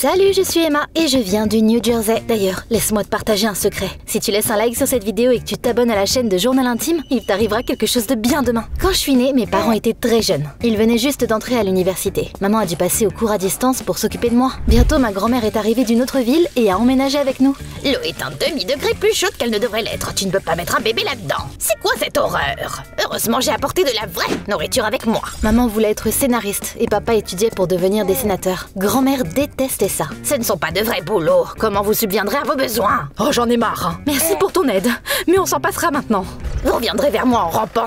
Salut, je suis Emma et je viens du New Jersey. D'ailleurs, laisse-moi te partager un secret. Si tu laisses un like sur cette vidéo et que tu t'abonnes à la chaîne de Journal Intime, il t'arrivera quelque chose de bien demain. Quand je suis née, mes parents étaient très jeunes. Ils venaient juste d'entrer à l'université. Maman a dû passer au cours à distance pour s'occuper de moi. Bientôt, ma grand-mère est arrivée d'une autre ville et a emménagé avec nous. L'eau est un demi-degré plus chaude qu'elle ne devrait l'être. Tu ne peux pas mettre un bébé là-dedans. C'est quoi cette horreur? Heureusement, j'ai apporté de la vraie nourriture avec moi. Maman voulait être scénariste et papa étudiait pour devenir dessinateur. Grand-mère détestait ça. Ce ne sont pas de vrais boulots. Comment vous subviendrez à vos besoins? Oh, j'en ai marre. Hein. Merci pour ton aide. Mais on s'en passera maintenant. Vous reviendrez vers moi en rampant.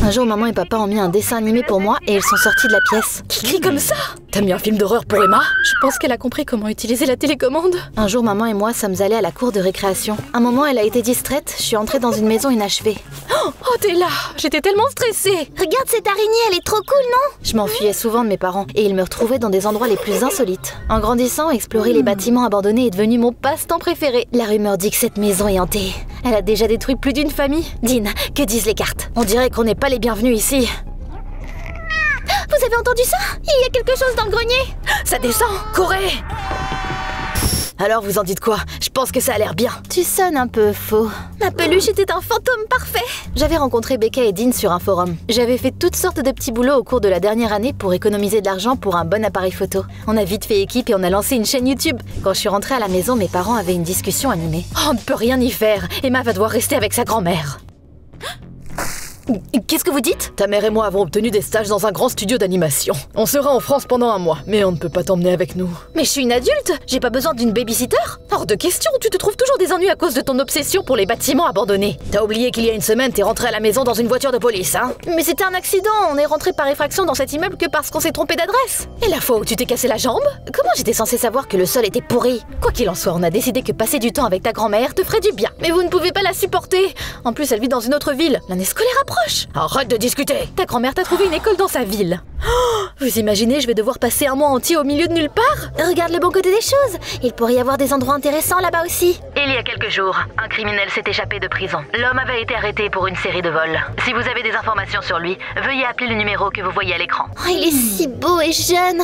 Un jour, maman et papa ont mis un dessin animé pour moi et ils sont sortis de la pièce. Qui crie comme ça? T'as mis un film d'horreur pour Emma? Je pense qu'elle a compris comment utiliser la télécommande. Un jour, maman et moi sommes allés à la cour de récréation. Un moment, elle a été distraite. Je suis entrée dans une maison inachevée. Oh, t'es là! J'étais tellement stressée! Regarde cette araignée, elle est trop cool, non? Je m'enfuyais souvent de mes parents et ils me retrouvaient dans des endroits les plus insolites. En grandissant, explorer les bâtiments abandonnés est devenu mon passe-temps préféré. La rumeur dit que cette maison est hantée. Elle a déjà détruit plus d'une famille. Dean, que disent les cartes? On dirait qu'on n'est pas les bienvenus ici. Vous avez entendu ça? Il y a quelque chose dans le grenier. Ça descend! Courez! Alors, vous en dites quoi? Je pense que ça a l'air bien. Tu sonnes un peu faux. Ma peluche était un fantôme parfait. J'avais rencontré Becca et Dean sur un forum. J'avais fait toutes sortes de petits boulots au cours de la dernière année pour économiser de l'argent pour un bon appareil photo. On a vite fait équipe et on a lancé une chaîne YouTube. Quand je suis rentrée à la maison, mes parents avaient une discussion animée. Oh, on ne peut rien y faire. Emma va devoir rester avec sa grand-mère. Qu'est-ce que vous dites? Ta mère et moi avons obtenu des stages dans un grand studio d'animation. On sera en France pendant un mois, mais on ne peut pas t'emmener avec nous. Mais je suis une adulte, j'ai pas besoin d'une babysitter. Hors de question, tu te trouves toujours des ennuis à cause de ton obsession pour les bâtiments abandonnés. T'as oublié qu'il y a une semaine, t'es rentré à la maison dans une voiture de police, hein? Mais c'était un accident, on est rentré par effraction dans cet immeuble que parce qu'on s'est trompé d'adresse. Et la fois où tu t'es cassé la jambe? Comment j'étais censée savoir que le sol était pourri? Quoi qu'il en soit, on a décidé que passer du temps avec ta grand-mère te ferait du bien. Mais vous ne pouvez pas la supporter. En plus, elle vit dans une autre ville. L'année scolaire approche. Arrête de discuter. Ta grand-mère t'a trouvé une école dans sa ville. Oh, vous imaginez, je vais devoir passer un mois entier au milieu de nulle part? Regarde le bon côté des choses. Il pourrait y avoir des endroits intéressants là-bas aussi. Il y a quelques jours, un criminel s'est échappé de prison. L'homme avait été arrêté pour une série de vols. Si vous avez des informations sur lui, veuillez appeler le numéro que vous voyez à l'écran. Oh, il est si beau et jeune.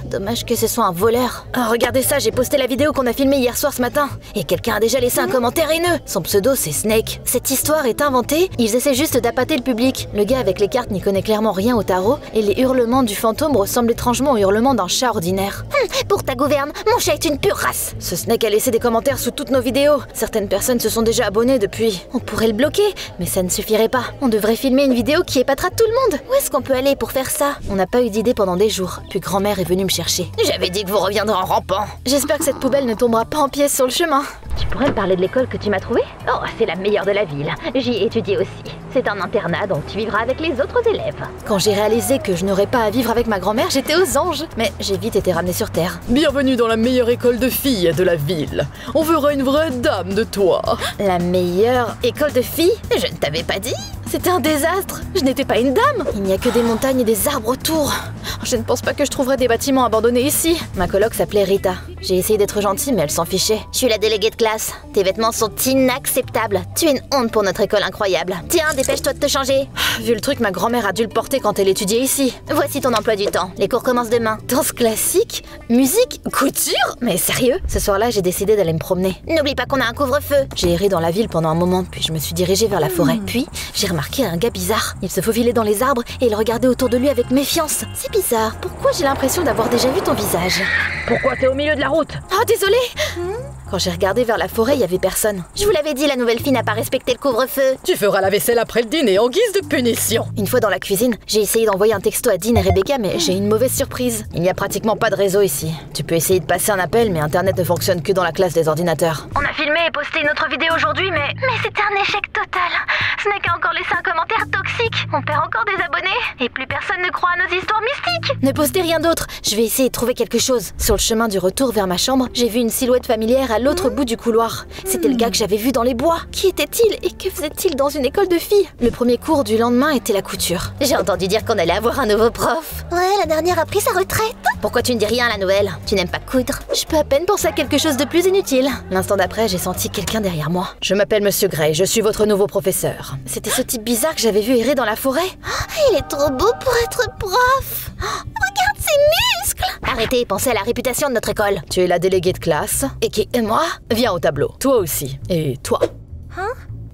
Dommage que ce soit un voleur. Oh, regardez ça, j'ai posté la vidéo qu'on a filmée hier soir ce matin. Et quelqu'un a déjà laissé un commentaire haineux. Son pseudo, c'est Snake. Cette histoire est inventée. Ils essaient juste d'appâter le public. Le gars avec les cartes n'y connaît clairement rien au tarot. Et les hurlements du fantôme ressemblent étrangement aux hurlements d'un chat ordinaire. Pour ta gouverne, mon chat est une pure race. Ce Snake a laissé des commentaires sous toutes nos vidéos. Certaines personnes se sont déjà abonnées depuis. On pourrait le bloquer, mais ça ne suffirait pas. On devrait filmer une vidéo qui épatera tout le monde. Où est-ce qu'on peut aller pour faire ça? On n'a pas eu d'idée pendant des jours. Puis grand-mère est venue me chercher. J'avais dit que vous reviendrez en rampant. J'espère que cette poubelle ne tombera pas en pièces sur le chemin. Tu pourrais me parler de l'école que tu m'as trouvée? Oh, c'est la meilleure de la ville. J'y ai étudié aussi. C'est un internat, donc tu vivras avec les autres élèves. Quand j'ai réalisé que je n'aurais pas à vivre avec ma grand-mère, j'étais aux anges. Mais j'ai vite été ramenée sur terre. Bienvenue dans la meilleure école de filles de la ville. On verra une vraie dame de toi. La meilleure école de filles? Je ne t'avais pas dit? C'était un désastre. Je n'étais pas une dame. Il n'y a que des montagnes et des arbres autour. Je ne pense pas que je trouverai des bâtiments abandonnés ici. Ma coloc s'appelait Rita. J'ai essayé d'être gentille, mais elle s'en fichait. Je suis la déléguée de classe. Tes vêtements sont inacceptables. Tu es une honte pour notre école incroyable. Tiens, dépêche-toi de te changer. Vu le truc, ma grand-mère a dû le porter quand elle étudiait ici. Voici ton emploi du temps. Les cours commencent demain. Danse classique? Musique? Couture? Mais sérieux? Ce soir-là, j'ai décidé d'aller me promener. N'oublie pas qu'on a un couvre-feu. J'ai erré dans la ville pendant un moment, puis je me suis dirigée vers la forêt. Puis, j'ai remarqué un gars bizarre. Il se faufilait dans les arbres et il regardait autour de lui avec méfiance. C'est bizarre. Pourquoi j'ai l'impression d'avoir déjà vu ton visage? Pourquoi t'es au milieu de la route? Oh, désolée! Quand j'ai regardé vers la forêt, il y avait personne. Je vous l'avais dit, la nouvelle fille n'a pas respecté le couvre-feu. Tu feras la vaisselle après le dîner en guise de punition. Une fois dans la cuisine, j'ai essayé d'envoyer un texto à Dean et Rebecca, mais j'ai une mauvaise surprise. Il n'y a pratiquement pas de réseau ici. Tu peux essayer de passer un appel, mais Internet ne fonctionne que dans la classe des ordinateurs. On a filmé et posté une autre vidéo aujourd'hui, mais c'était un échec total. Snake a encore laissé un commentaire toxique. On perd encore des abonnés et plus personne ne croit à nos histoires mystiques. Ne postez rien d'autre. Je vais essayer de trouver quelque chose. Sur le chemin du retour vers ma chambre, j'ai vu une silhouette familière à l'autre bout du couloir. C'était le gars que j'avais vu dans les bois. Qui était-il et que faisait-il dans une école de filles? Le premier cours du lendemain était la couture. J'ai entendu dire qu'on allait avoir un nouveau prof. Ouais, la dernière a pris sa retraite. Pourquoi tu ne dis rien à la nouvelle? Tu n'aimes pas coudre? Je peux à peine penser à quelque chose de plus inutile. L'instant d'après, j'ai senti quelqu'un derrière moi. Je m'appelle Monsieur Gray, je suis votre nouveau professeur. C'était ce type bizarre que j'avais vu errer dans la forêt. Il est trop beau pour être prof. Regarde ses muscles. cercle? Arrêtez, pensez à la réputation de notre école. Tu es la déléguée de classe. Et moi? Viens au tableau. Toi aussi. Et toi.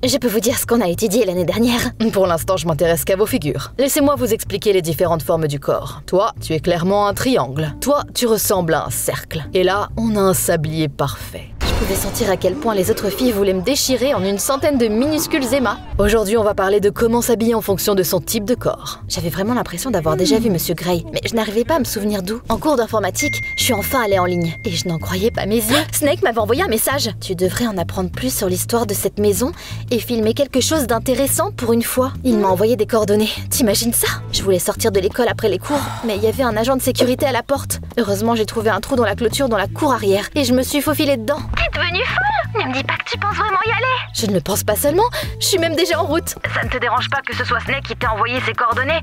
Je peux vous dire ce qu'on a étudié l'année dernière. Pour l'instant, je m'intéresse qu'à vos figures. Laissez-moi vous expliquer les différentes formes du corps. Toi, tu es clairement un triangle. Toi, tu ressembles à un cercle. Et là, on a un sablier parfait. Je pouvais sentir à quel point les autres filles voulaient me déchirer en une centaine de minuscules émas. Aujourd'hui, on va parler de comment s'habiller en fonction de son type de corps. J'avais vraiment l'impression d'avoir déjà vu Monsieur Gray, mais je n'arrivais pas à me souvenir d'où. En cours d'informatique, je suis enfin allée en ligne, et je n'en croyais pas mes yeux. Snake m'avait envoyé un message. Tu devrais en apprendre plus sur l'histoire de cette maison et filmer quelque chose d'intéressant pour une fois. Il m'a envoyé des coordonnées. T'imagines ça? Je voulais sortir de l'école après les cours, mais il y avait un agent de sécurité à la porte. Heureusement, j'ai trouvé un trou dans la clôture dans la cour arrière, et je me suis faufilée dedans. T'es devenue folle? Ne me dis pas que tu penses vraiment y aller. Je ne le pense pas seulement, je suis même déjà en route. Ça ne te dérange pas que ce soit Snake qui t'ait envoyé ses coordonnées?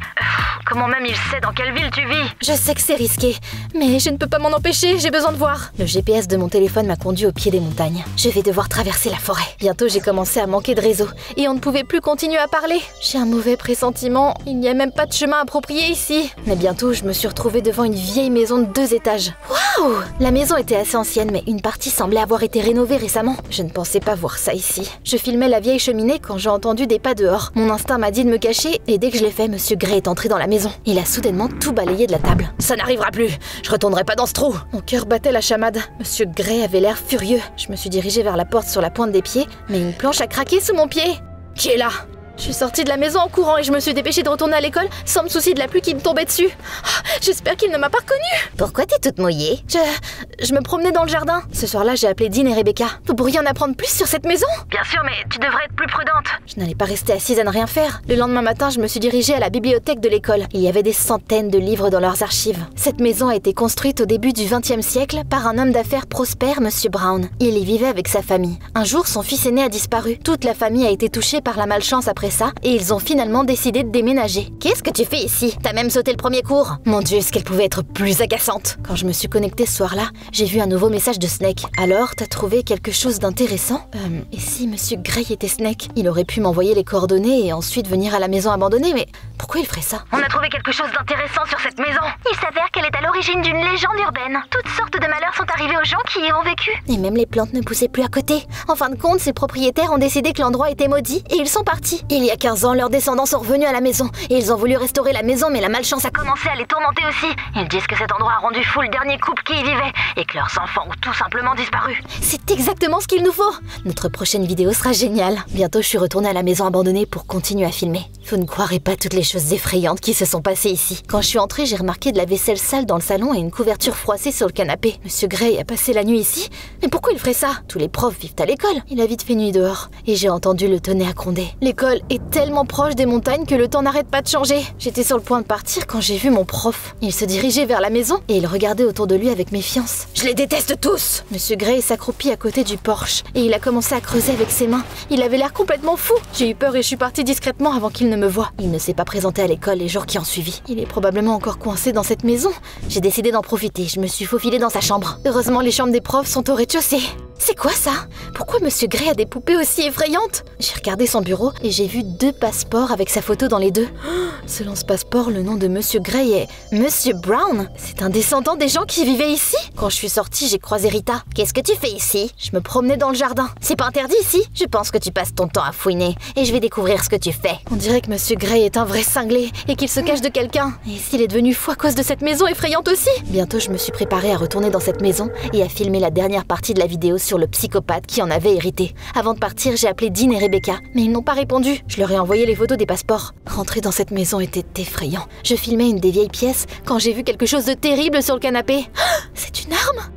Comment même il sait dans quelle ville tu vis? Je sais que c'est risqué, mais je ne peux pas m'en empêcher, j'ai besoin de voir. Le GPS de mon téléphone m'a conduit au pied des montagnes. Je vais devoir traverser la forêt. Bientôt, j'ai commencé à manquer de réseau, et on ne pouvait plus continuer à parler. J'ai un mauvais pressentiment, il n'y a même pas de chemin approprié ici. Mais bientôt, je me suis retrouvée devant une vieille maison de 2 étages. Waouh! La maison était assez ancienne, mais une partie semblait avoir été rénovée récemment. Je ne pensais pas voir ça ici. Je filmais la vieille cheminée quand j'ai entendu des pas dehors. Mon instinct m'a dit de me cacher, et dès que je l'ai fait, Monsieur Gray est entré dans la maison. Il a soudainement tout balayé de la table. Ça n'arrivera plus. Je retournerai pas dans ce trou. Mon cœur battait la chamade. Monsieur Gray avait l'air furieux. Je me suis dirigée vers la porte sur la pointe des pieds, mais une planche a craqué sous mon pied. Qui est là? Je suis sortie de la maison en courant et je me suis dépêchée de retourner à l'école sans me soucier de la pluie qui me tombait dessus. J'espère qu'il ne m'a pas reconnue. Pourquoi t'es toute mouillée? Je me promenais dans le jardin. Ce soir-là, j'ai appelé Dean et Rebecca. Vous pourriez en apprendre plus sur cette maison? Bien sûr, mais tu devrais être plus prudente. Je n'allais pas rester assise à ne rien faire. Le lendemain matin, je me suis dirigée à la bibliothèque de l'école. Il y avait des centaines de livres dans leurs archives. Cette maison a été construite au début du XXe siècle par un homme d'affaires prospère, Monsieur Brown. Il y vivait avec sa famille. Un jour, son fils aîné a disparu. Toute la famille a été touchée par la malchance après ça, et ils ont finalement décidé de déménager. Qu'est-ce que tu fais ici? T'as même sauté le premier cours. Mon Dieu, est-ce qu'elle pouvait être plus agaçante? Quand je me suis connectée ce soir-là, j'ai vu un nouveau message de Snake. Alors, t'as trouvé quelque chose d'intéressant? Et si Monsieur Gray était Snake? Il aurait pu m'envoyer les coordonnées et ensuite venir à la maison abandonnée, mais pourquoi il ferait ça? On a trouvé quelque chose d'intéressant sur cette maison. Il s'avère qu'elle est à l'origine d'une légende urbaine. Toutes sortes de malheurs sont arrivés aux gens qui y ont vécu. Et même les plantes ne poussaient plus à côté. En fin de compte, ses propriétaires ont décidé que l'endroit était maudit et ils sont partis. Il y a 15 ans, leurs descendants sont revenus à la maison et ils ont voulu restaurer la maison, mais la malchance a Commencé à les tourmenter aussi. Ils disent que cet endroit a rendu fou le dernier couple qui y vivait et que leurs enfants ont tout simplement disparu. C'est exactement ce qu'il nous faut. Notre prochaine vidéo sera géniale. Bientôt, je suis retournée à la maison abandonnée pour continuer à filmer. Vous ne croirez pas toutes les choses effrayantes qui se sont passées ici. Quand je suis entrée, j'ai remarqué de la vaisselle sale dans le salon et une couverture froissée sur le canapé. Monsieur Gray a passé la nuit ici. Mais pourquoi il ferait ça? Tous les profs vivent à l'école. Il a vite fait nuit dehors. Et j'ai entendu le tonnerre gronder. L'école est tellement proche des montagnes que le temps n'arrête pas de changer. J'étais sur le point de partir quand j'ai vu mon prof. Il se dirigeait vers la maison et il regardait autour de lui avec méfiance. Je les déteste tous! Monsieur Gray s'accroupit à côté du porche et il a commencé à creuser avec ses mains. Il avait l'air complètement fou. J'ai eu peur et je suis partie discrètement avant qu'il ne me voie. Il ne s'est pas présenté à l'école les jours qui ont suivi. Il est probablement encore coincé dans cette maison. J'ai décidé d'en profiter. Je me suis faufilée dans sa chambre. Heureusement, les chambres des profs sont au rez-de-chaussée. C'est quoi ça? Pourquoi Monsieur Gray a des poupées aussi effrayantes? J'ai regardé son bureau et j'ai vu 2 passeports avec sa photo dans les 2. Selon ce passeport, le nom de Monsieur Gray est Monsieur Brown. C'est un descendant des gens qui vivaient ici. Quand je suis sortie, j'ai croisé Rita. Qu'est-ce que tu fais ici? Je me promenais dans le jardin. C'est pas interdit ici? Je pense que tu passes ton temps à fouiner et je vais découvrir ce que tu fais. On dirait que Monsieur Gray est un vrai cinglé et qu'il se cache de quelqu'un. Et s'il est devenu fou à cause de cette maison effrayante aussi? Bientôt, je me suis préparée à retourner dans cette maison et à filmer la dernière partie de la vidéo sur le psychopathe qui en avait hérité. Avant de partir, j'ai appelé Dean et Rebecca, mais ils n'ont pas répondu. Je leur ai envoyé les photos des passeports. Rentrer dans cette maison était effrayant. Je filmais une des vieilles pièces quand j'ai vu quelque chose de terrible sur le canapé. C'est une arme?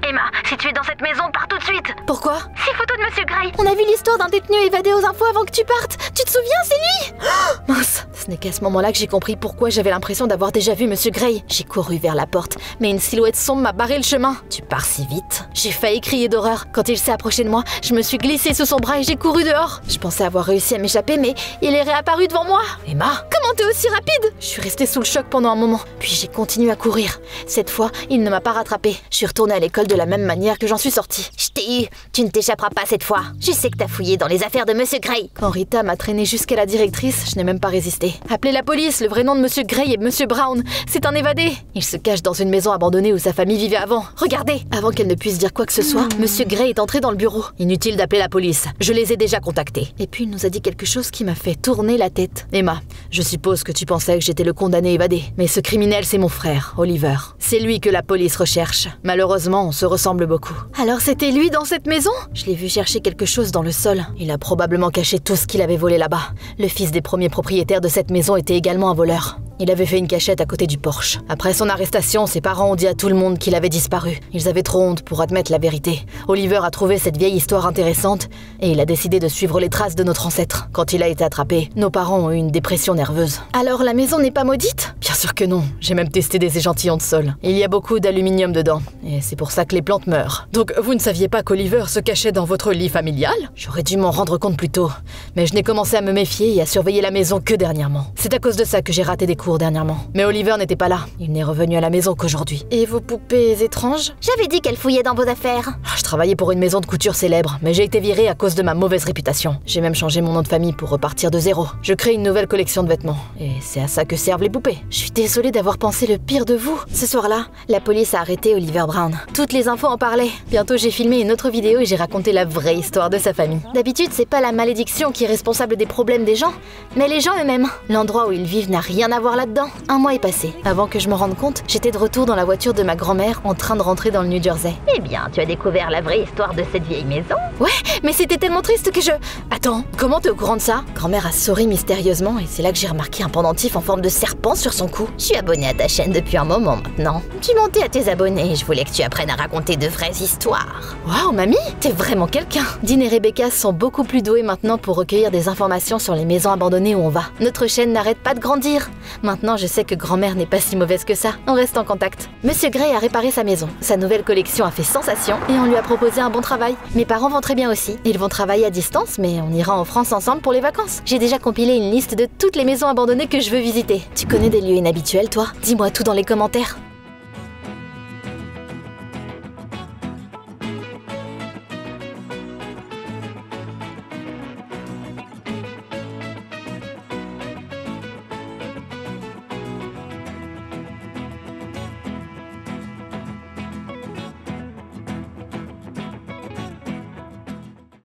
Emma, si tu es dans cette maison, pars tout de suite. Pourquoi? Ces photos de Monsieur Gray. On a vu l'histoire d'un détenu évadé aux infos avant que tu partes. Tu te souviens, c'est lui? Mince, ce n'est qu'à ce moment-là que j'ai compris pourquoi j'avais l'impression d'avoir déjà vu Monsieur Gray. J'ai couru vers la porte, mais une silhouette sombre m'a barré le chemin. Tu pars si vite. J'ai failli crier d'horreur. Quand il s'est approché de moi, je me suis glissée sous son bras et j'ai couru dehors. Je pensais avoir réussi à m'échapper, mais il est réapparu devant moi. Emma? Comment t'es aussi rapide? Je suis restée sous le choc pendant un moment, puis j'ai continué à courir. Cette fois, il ne m'a pas rattrapée. Je suis retournée à l'école de la même manière que j'en suis sortie. Chut, t'ai eu. Tu ne t'échapperas pas cette fois. Je sais que t'as fouillé dans les affaires de Monsieur Gray. Quand Rita m'a traîné jusqu'à la directrice, je n'ai même pas résisté. Appelez la police, le vrai nom de Monsieur Gray est Monsieur Brown. C'est un évadé. Il se cache dans une maison abandonnée où sa famille vivait avant. Regardez. Avant qu'elle ne puisse dire quoi que ce soit, Monsieur Gray est entré dans le bureau. Inutile d'appeler la police. Je les ai déjà contactés. Et puis il nous a dit quelque chose qui m'a fait tourner la tête. Emma, je suppose que tu pensais que j'étais le condamné évadé. Mais ce criminel, c'est mon frère, Oliver. C'est lui que la police recherche. Malheureusement, on se ressemble beaucoup. Alors c'était lui dans cette maison? Je l'ai vu chercher quelque chose dans le sol. Il a probablement caché tout ce qu'il avait volé là-bas. Le fils des premiers propriétaires de cette maison était également un voleur. Il avait fait une cachette à côté du porche. Après son arrestation, ses parents ont dit à tout le monde qu'il avait disparu. Ils avaient trop honte pour admettre la vérité. Oliver a trouvé cette vieille histoire intéressante et il a décidé de suivre les traces de notre ancêtre. Quand il a été attrapé, nos parents ont eu une dépression nerveuse. Alors la maison n'est pas maudite? Bien sûr que non. J'ai même testé des échantillons de sol. Il y a beaucoup d'aluminium dedans et c'est pour ça que les plantes meurent. Donc vous ne saviez pas qu'Oliver se cachait dans votre lit familial? J'aurais dû m'en rendre compte plus tôt. Mais je n'ai commencé à me méfier et à surveiller la maison que dernièrement. C'est à cause de ça que j'ai raté des cours dernièrement. Mais Oliver n'était pas là. Il n'est revenu à la maison qu'aujourd'hui. Et vos poupées étranges? J'avais dit qu'elle fouillait dans vos affaires. Je travaillais pour une maison de couture célèbre, mais j'ai été virée à cause de ma mauvaise réputation. J'ai même changé mon nom de famille pour repartir de zéro. Je crée une nouvelle collection de vêtements. Et c'est à ça que servent les poupées. Je suis désolée d'avoir pensé le pire de vous. Ce soir-là, la police a arrêté Oliver Brown. Toutes les infos en parlaient. Bientôt j'ai filmé une autre vidéo et j'ai raconté la vraie histoire de sa famille. D'habitude, c'est pas la malédiction qui est responsable des problèmes des gens, mais les gens eux-mêmes. L'endroit où ils vivent n'a rien à voir là-dedans. Un mois est passé. Avant que je me rende compte, j'étais de retour dans la voiture de ma grand-mère en train de rentrer dans le New Jersey. Eh bien, tu as découvert la vraie histoire de cette vieille maison. Ouais, mais c'était tellement triste que je... Attends, comment t'es au courant de ça? Grand-mère a souri mystérieusement et c'est là que j'ai remarqué un pendentif en forme de serpent sur son cou. Je suis abonnée à ta chaîne depuis un moment maintenant. Tu mentais à tes abonnés, je voulais que tu apprennes à raconter de vraies histoires. Waouh, mamie, t'es vraiment quelqu'un. Dean et Rebecca sont beaucoup plus doués maintenant pour recueillir des informations sur les maisons abandonnées où on va. Notre chaîne n'arrête pas de grandir. Maintenant, je sais que grand-mère n'est pas si mauvaise que ça. On reste en contact. Monsieur Gray a réparé sa maison. Sa nouvelle collection a fait sensation et on lui a proposé un bon travail. Mes parents vont très bien aussi. Ils vont travailler à distance, mais on ira en France ensemble pour les vacances. J'ai déjà compilé une liste de toutes les maisons abandonnées que je veux visiter. Tu connais des lieux inhabituels, toi? Dis-moi tout dans les commentaires.